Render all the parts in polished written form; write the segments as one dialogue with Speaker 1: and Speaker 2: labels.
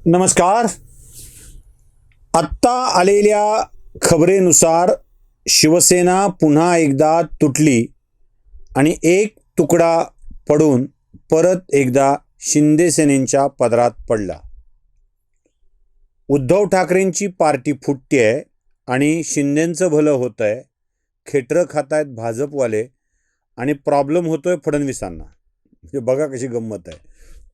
Speaker 1: नमस्कार. आत्ता आलेल्या खबरेनुसार शिवसेना पुन्हा एकदा तुटली आणि एक तुकडा पडून परत एकदा शिंदे सेनेच्या पदरात पडला. उद्धव ठाकरेंची पार्टी फुटतेय आणि शिंदेंचं भलं होत आहे. खेटरं खातायत भाजपवाले आणि प्रॉब्लेम होतोय फडणवीसांना. म्हणजे बघा कशी गंमत आहे.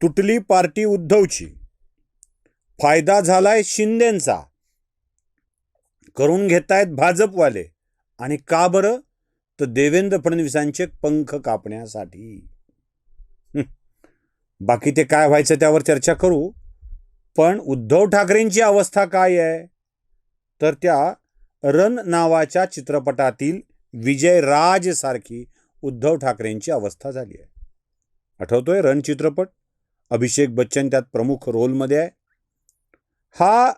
Speaker 1: तुटली पार्टी उद्धवची, फायदा झालाय शिंदेंचा, करून घेतायत भाजपवाले. आणि का बरं? तर देवेंद्र फडणवीसांचे पंख कापण्यासाठी. बाकी ते काय व्हायचं त्यावर चर्चा करू. पण उद्धव ठाकरेंची अवस्था काय आहे? तर त्या रण नावाच्या चित्रपटातील विजय राज सारखी उद्धव ठाकरेंची अवस्था झाली आहे. आठवतोय रण चित्रपट? अभिषेक बच्चन त्यात प्रमुख रोलमध्ये आहे. हा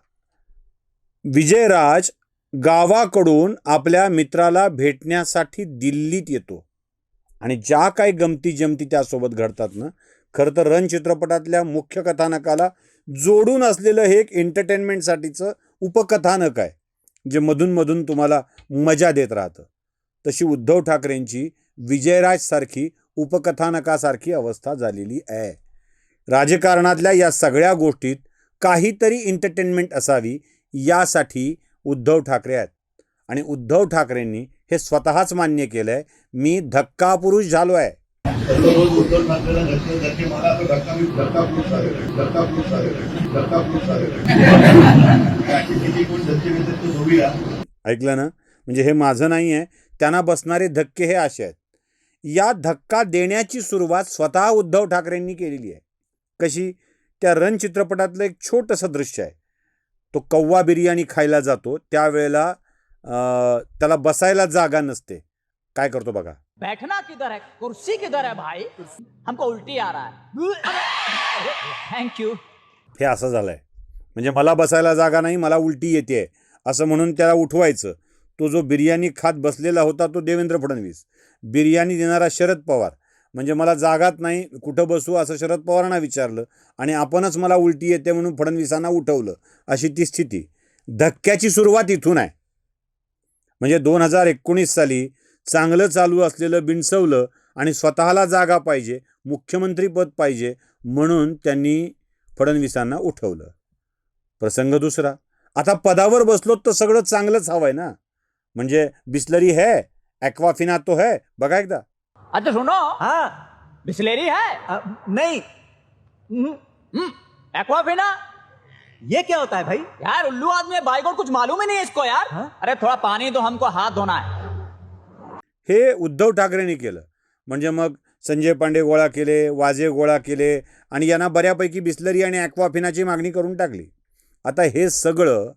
Speaker 1: विजयराज गावाकडून आपल्या मित्राला भेटण्यासाठी दिल्लीत येतो आणि ज्या काही गमती जमती त्यासोबत घडतात ना, खरं तर रण चित्रपटातल्या मुख्य कथानकाला जोडून असलेलं हे एक एंटरटेनमेंटसाठीचं उपकथानक आहे, जे मधून तुम्हाला मजा देत राहतं. तशी उद्धव ठाकरेंची विजयराज सारखी उपकथानकासारखी अवस्था झालेली आहे. राजकारणातल्या या सगळ्या गोष्टीत काहीतरी एंटरटेनमेंट असावी यासाठी उद्धव ठाकरे आहेत. आणि उद्धव ठाकरेंनी हे स्वतःच मान्य केलंय, मी धक्का पुरुष झालो आहे. ऐकलं ना? म्हणजे हे माझं नाही आहे. त्यांना बसणारे धक्के हे असे आहेत. या धक्का देण्याची सुरुवात स्वतः उद्धव ठाकरेंनी केलेली आहे. कशी? त्या रण चित्रपटातलं एक छोटंसं दृश्य आहे. तो कव्वा बिर्याणी खायला जातो, त्यावेळेला त्याला बसायला जागा नसते. काय करतो बघा.
Speaker 2: बैठना किधर है, कुर्सी किधर है भाई, हमको उल्टी आ रहा है, थैंक यू.
Speaker 1: हे असं झालंय. म्हणजे मला बसायला जागा नाही, मला उलटी येते असं म्हणून त्याला उठवायचं. तो जो बिर्याणी खात बसलेला होता तो देवेंद्र फडणवीस, बिर्याणी देणारा शरद पवार. म्हणजे मला जागात नाही, कुठं बसू असं शरद पवारांना विचारलं आणि आपणच मला उलटी येते म्हणून फडणवीसांना उठवलं. अशी ती स्थिती. धक्क्याची सुरुवात इथून आहे. म्हणजे 2019 साली चांगलं चालू असलेलं बिनसवलं आणि स्वतःला जागा पाहिजे, मुख्यमंत्री पद पाहिजे म्हणून त्यांनी फडणवीसांना उठवलं. प्रसंग दुसरा. आता पदावर बसलो तर सगळं चांगलंच हवंय ना. म्हणजे बिस्लरी है, ॲक्वाफिना तो है. बघा एकदा.
Speaker 2: अच्छा सुनो,
Speaker 3: हाँ
Speaker 2: बिस्लेरी है,
Speaker 3: नहीं,
Speaker 2: एक्वाफिना.
Speaker 3: ये क्या होता है भाई?
Speaker 2: यार उल्लू आदमी है, भाई को कुछ मालूम ही नहीं है इसको यार.
Speaker 3: हाँ?
Speaker 2: अरे थोड़ा पानी दो, हमको हाथ धोना है.
Speaker 1: हे उद्धव ठाकरेंनी केलं. म्हणजे मग संजय पांडे गोळा केले, वाजे गोळा केले आणि यांना बऱ्यापैकी बिस्लरी आणि ॲक्वाफिनाची मागणी करून टाकली. आता हे सगळं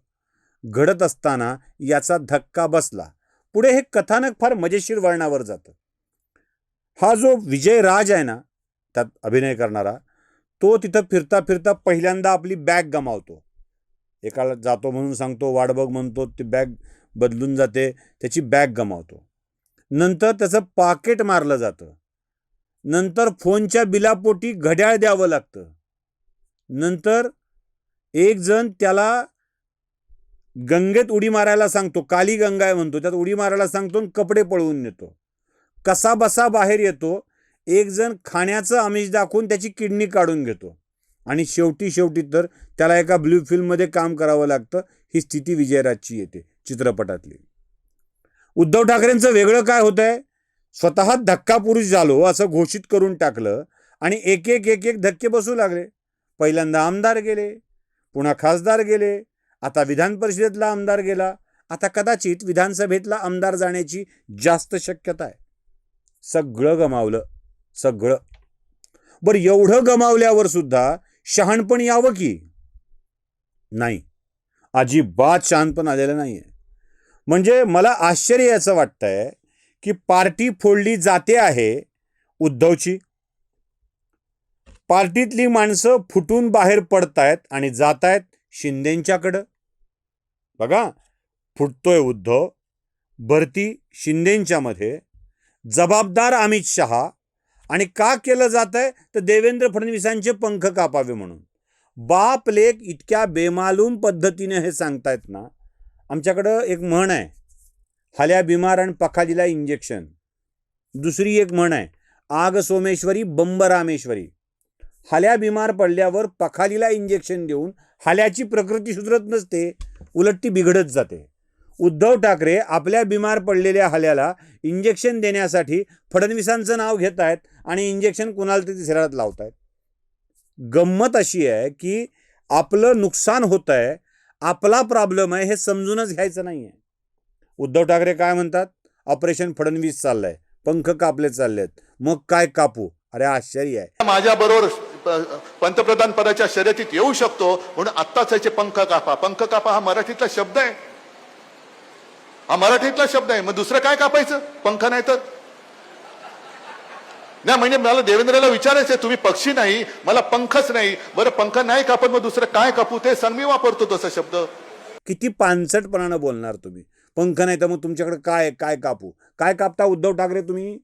Speaker 1: घडत असताना याचा धक्का बसला. पुढे हे कथानक फार मजेशीर वळणावर जातं. हा जो विजय राज आहे ना, त्यात अभिनय करणारा, तो तिथं फिरता फिरता पहिल्यांदा आपली बॅग गमावतो. एकाला जातो म्हणून सांगतो, वाट बघ म्हणतो, ती बॅग बदलून जाते, त्याची बॅग गमावतो. नंतर त्याचं पाकिट मारलं जातं. नंतर फोनच्या बिलापोटी घड्याळ द्यावं लागतं. नंतर एक जण त्याला गंगेत उडी मारायला सांगतो, काली गंगा आहे म्हणतो, त्यात उडी मारायला सांगतो आणि कपडे पळवून नेतो. कसा बसा बाहेर येतो. एक जण खाण्याचं आमिष दाखवून त्याची किडनी काढून घेतो. आणि शेवटी तर त्याला एका ब्लू फिल्ममध्ये काम करावं लागतं. ही स्थिती विजयराजची येते चित्रपटातली. उद्धव ठाकरेंचं वेगळं काय होत आहे? स्वतः धक्का पुरुष झालो असं घोषित करून टाकलं आणि एक एक धक्के बसू लागले. पहिल्यांदा आमदार गेले, पुन्हा खासदार गेले, आता विधान परिषदेतला आमदार गेला, आता कदाचित विधानसभेतला आमदार जाण्याची जास्त शक्यता आहे. सगळं गमावलं, सगळं. बरं, एवढं गमावल्यावर सुद्धा शहाणपण यावं की नाही? अजिबात शहाणपण आलेलं नाही आहे. म्हणजे मला आश्चर्य याचं वाटतंय की पार्टी फोडली जाते आहे उद्धवची. पार्टीतली माणसं फुटून बाहेर पडतायत आणि जात आहेत शिंदेंच्याकडं. बघा, फुटतोय उद्धव, भरती शिंदेंच्यामध्ये, जबाबदार अमित शहा. आणि का केलं जात आहे? तर देवेंद्र फडणवीसांचे पंख कापावे म्हणून. बाप लेक इतक्या बेमालूम पद्धतीने हे सांगतायत ना. आमच्याकडं एक म्हण आहे, हाल्या बिमार आणि पखालीला इंजेक्शन. दुसरी एक म्हण आहे, आग सोमेश्वरी बंब रामेश्वरी. हाल्या बिमार पडल्यावर पखालीला इंजेक्शन देऊन हाल्याची प्रकृती सुधरत नसते, उलट ती बिघडत जाते. उद्धव ठाकरे आपल्या बिमार पडलेल्या हाल्याला इंजेक्शन देण्यासाठी फडणवीसांचं नाव घेत आहेत आणि इंजेक्शन कुणाला तरी तिसऱ्यात लावत आहेत. गंमत अशी आहे की आपलं नुकसान होत आहे, आपला प्रॉब्लेम आहे हे समजूनच घ्यायचं नाही आहे. उद्धव ठाकरे काय म्हणतात, ऑपरेशन फडणवीस चाललंय, पंख कापले चाललेत, मग काय कापू. अरे आश्चर्य आहे.
Speaker 4: माझ्या बरोबर पंतप्रधान पदाच्या शर्यतीत येऊ शकतो म्हणून आत्ताच याचे पंख कापा. पंख कापा हा मराठीतला शब्द आहे, हा मराठीतला शब्द आहे. मग दुसरं काय कापायचं, पंख नाही तर नाही. म्हणजे मला देवेंद्रला विचारायचंय, तुम्ही पक्षी नाही, मला पंखच नाही, बरं पंख नाही कापत मग दुसरं काय कापू ते सांग. मी वापरतो तसा शब्द.
Speaker 1: किती पानसटपणानं बोलणार तुम्ही. पंख नाही तर मग तुमच्याकडे काय काय कापू. काय कापता उद्धव ठाकरे तुम्ही.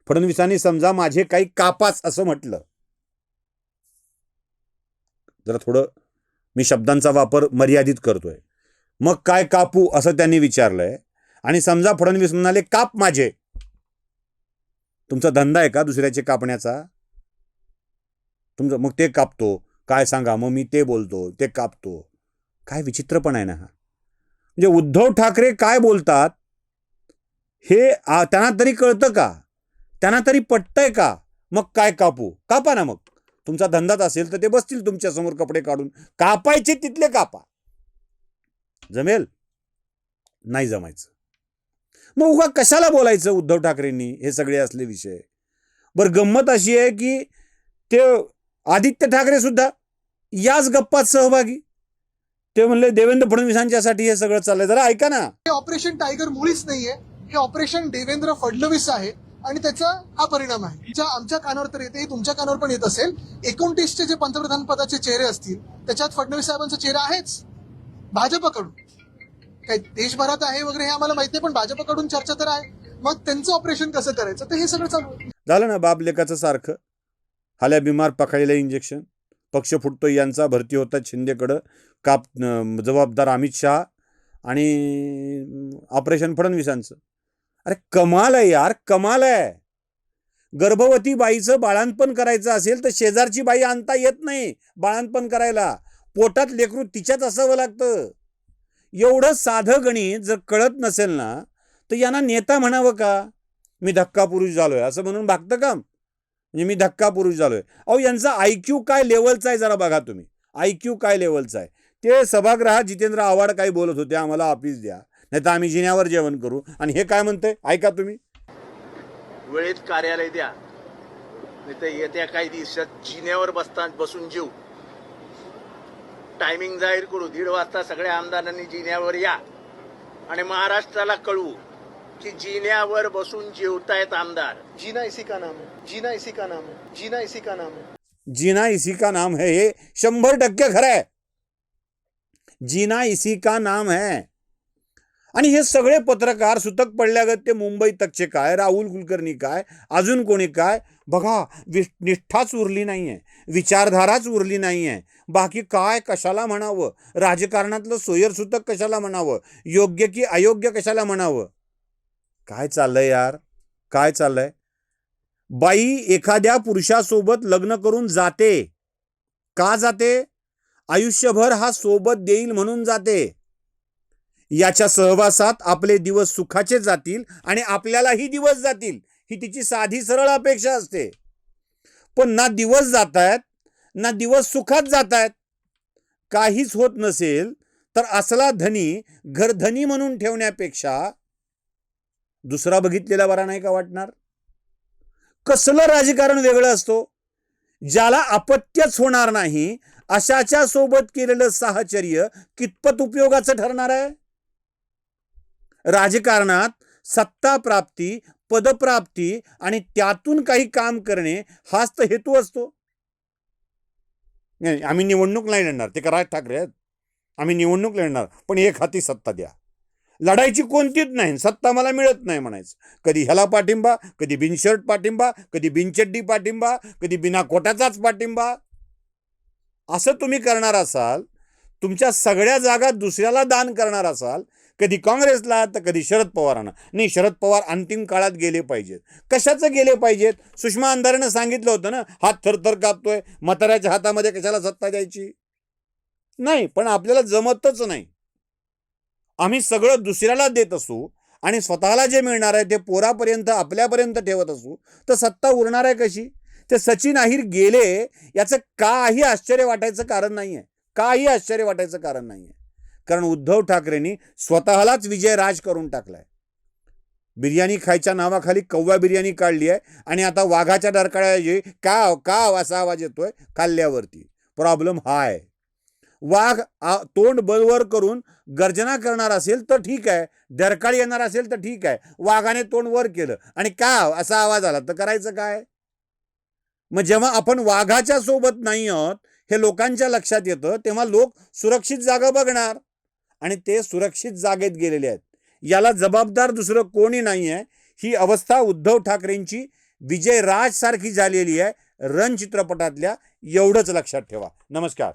Speaker 1: फडणवीसांनी समजा माझे काही कापाच असं म्हटलं, जरा थोडं मी शब्दांचा वापर मर्यादित करतोय. मग काय कापू असं त्यांनी विचारलंय आणि समजा फडणवीस म्हणाले काप माझे. तुमचा धंदा आहे का दुसऱ्याचे कापण्याचा. तुमचं मग ते कापतो काय सांगा, मग मी ते बोलतो ते कापतो. काय विचित्रपणा आहे ना हा. म्हणजे उद्धव ठाकरे काय बोलतात हे त्यांना तरी कळतं का, त्यांना तरी पटतंय का. मग काय कापू, कापा ना. मग तुमचा धंदाच असेल तर ते बसतील तुमच्या समोर कपडे काढून, कापायचे तिथले कापा. जमेल नाही जमायचं. मग उगा कशाला बोलायचं उद्धव ठाकरेंनी हे सगळे असले विषय. बरं गंमत अशी आहे की ते आदित्य ठाकरे सुद्धा याच गप्पात सहभागी. ते म्हणले देवेंद्र फडणवीसांच्यासाठी हे सगळं चाललंय. जरा ऐका ना.
Speaker 5: हे ऑपरेशन टायगर मुळीच नाहीये, हे ऑपरेशन देवेंद्र फडणवीस आहे आणि त्याचा हा परिणाम आहे. आमच्या कानावर तर येते, तुमच्या कानावर पण येत असेल. 29चे जे पंतप्रधान पदाचे चेहरे असतील त्याच्यात फडणवीस साहेबांचा चेहरा आहेच भाजपकडून. काही देशभरात आहे वगैरे हे आम्हाला माहिती नाही, पण भाजपकडून चर्चा तर आहे. मग त्यांचं ऑपरेशन कसं करायचं तर हे सगळं चालू
Speaker 1: झालं ना बाप लेकाचं सारखं. हाल्या बिमार पखाळीला इंजेक्शन, पक्ष फुटतो यांचा, भरती होतात शिंदेकडं, काप जबाबदार अमित शहा आणि ऑपरेशन फडणवीसांचं. अरे कमाल आहे यार, कमाल आहे. गर्भवती बाईचं बाळंतपण करायचं असेल तर शेजारची बाई आणता येत नाही बाळंतपण करायला. पोटात लेकरू तिच्याच असावं लागतं. एवढं साधं गणित जर कळत नसेल ना तर यांना नेता म्हणावं का. मी धक्का पुरुष झालोय असं म्हणून भागतं का. म्हणजे मी धक्का पुरुष झालोय. अहो यांचा IQ काय लेवलचा आहे जरा बघा तुम्ही. IQ काय लेवलचा आहे. ते सभागृहात जितेंद्र आव्हाड काही बोलत होते, आम्हाला ऑफिस द्या नाही तर आम्ही जिन्यावर जेवण करू. आणि हे काय म्हणतंय ऐका तुम्ही.
Speaker 6: वेळेत कार्यालय द्या नाही तर येत्या काही दिवसात जिन्यावर बसून जीव. टायमिंग जाहीर करू, 1:30 वाजता सगळ्या आमदारांनी जिन्यावर या आणि महाराष्ट्राला कळवू की जिन्यावर बसून जेवतायत आमदार.
Speaker 5: जीना इसी का नाम है, जीना इसी का नाम है, जीना इसी का नाम है.
Speaker 1: जीना इसी का नाम है हे 100% खरं आहे. जीना इसी का नाम है. आणि हे सगळे पत्रकार सुतक पडल्यागत ते मुंबई तकचे काय, राहुल कुलकर्णी काय, अजून कोणी काय. बघा निष्ठाच उरली नाहीये, विचारधाराच उरली नाहीये. बाकी काय कशाला म्हणावं, राजकारणातलं सोयर सुतक कशाला म्हणावं, योग्य की अयोग्य कशाला म्हणावं. काय चाललंय यार, काय चाललंय. बाई एखाद्या पुरुषासोबत लग्न करून जाते, का जाते. आयुष्यभर हा सोबत देईल म्हणून जाते. याच्या सहवासात आपले दिवस सुखाचे जातील आणि आपल्यालाही दिवस जातील ही तिची साधी सरळ अपेक्षा असते. पण ना दिवस जात आहेत ना दिवस सुखात जात आहेत. काहीच होत नसेल तर असला धनी घरधनी म्हणून ठेवण्यापेक्षा दुसरा बघितलेला बरा नाही का वाटणार. कसलं राजकारण वेगळं असतो. ज्याला अपत्यच होणार नाही अशाच्या सोबत केलेलं साहचर्य कितपत उपयोगाचं ठरणार आहे. राजकारणात सत्ता प्राप्ती, पदप्राप्ती आणि त्यातून काही काम करणे हाच तर हेतू असतो. नाही आम्ही निवडणूक नाही लढणार, ते का राज ठाकरे आहेत. आम्ही निवडणूक लढणार पण एक हाती सत्ता द्या. लढायची कोणतीच नाही, सत्ता मला मिळत नाही म्हणायचं. कधी ह्याला पाठिंबा, कधी बिनशर्ट पाठिंबा, कधी बिनचड्डी पाठिंबा, कधी बिना कोट्याचाच पाठिंबा. असं तुम्ही करणार असाल, तुमच्या सगळ्या जागा दुसऱ्याला दान करणार असाल, कधी काँग्रेसला तर कधी शरद पवारांना. नाही, शरद पवार अंतिम काळात गेले पाहिजेत. कशाचं गेले पाहिजेत? सुषमा अंधारेनं सांगितलं होतं ना, हात थरथर कापतोय, म्हाताऱ्याच्या हातामध्ये कशाला सत्ता द्यायची. नाही, पण आपल्याला जमतच नाही. आम्ही सगळं दुसऱ्याला देत असू आणि स्वतःला जे मिळणार आहे ते पोरापर्यंत आपल्यापर्यंत ठेवत असू, तर सत्ता उरणार आहे कशी? ते सचिन अहिर गेले याचं काही आश्चर्य वाटायचं कारण नाही आहे. काही आश्चर्य वाटायचं कारण नाही आहे. कारण उद्धव ठाकरेंनी स्वतःलाच विजय राज करून टाकलाय. बिर्याणी खायच्या नावाखाली कव्वा बिर्याणी काढली आहे आणि आता वाघाच्या डरकाळ्याऐवजी काव काव असा आवाज येतोय खाल्ल्यावरती. प्रॉब्लेम हा आहे. वाघ तोंड बलवर करून गर्जना करणार असेल तर ठीक आहे, डरकाळी येणार असेल तर ठीक आहे. वाघाने तोंड वर केलं आणि काव असा आवाज आला तर करायचं काय? मग जेव्हा आपण वाघाच्या सोबत नाही आहोत हे लोकांच्या लक्षात येतं, तेव्हा लोक सुरक्षित जागा बघणार आणि ते सुरक्षित जागेत गेलेले आहेत. याला जबाबदार दुसरं कोणी नाही आहे. ही अवस्था उद्धव ठाकरेंची विजय राज सारखी झालेली आहे रण चित्रपटातल्या. एवढंच लक्षात ठेवा. नमस्कार.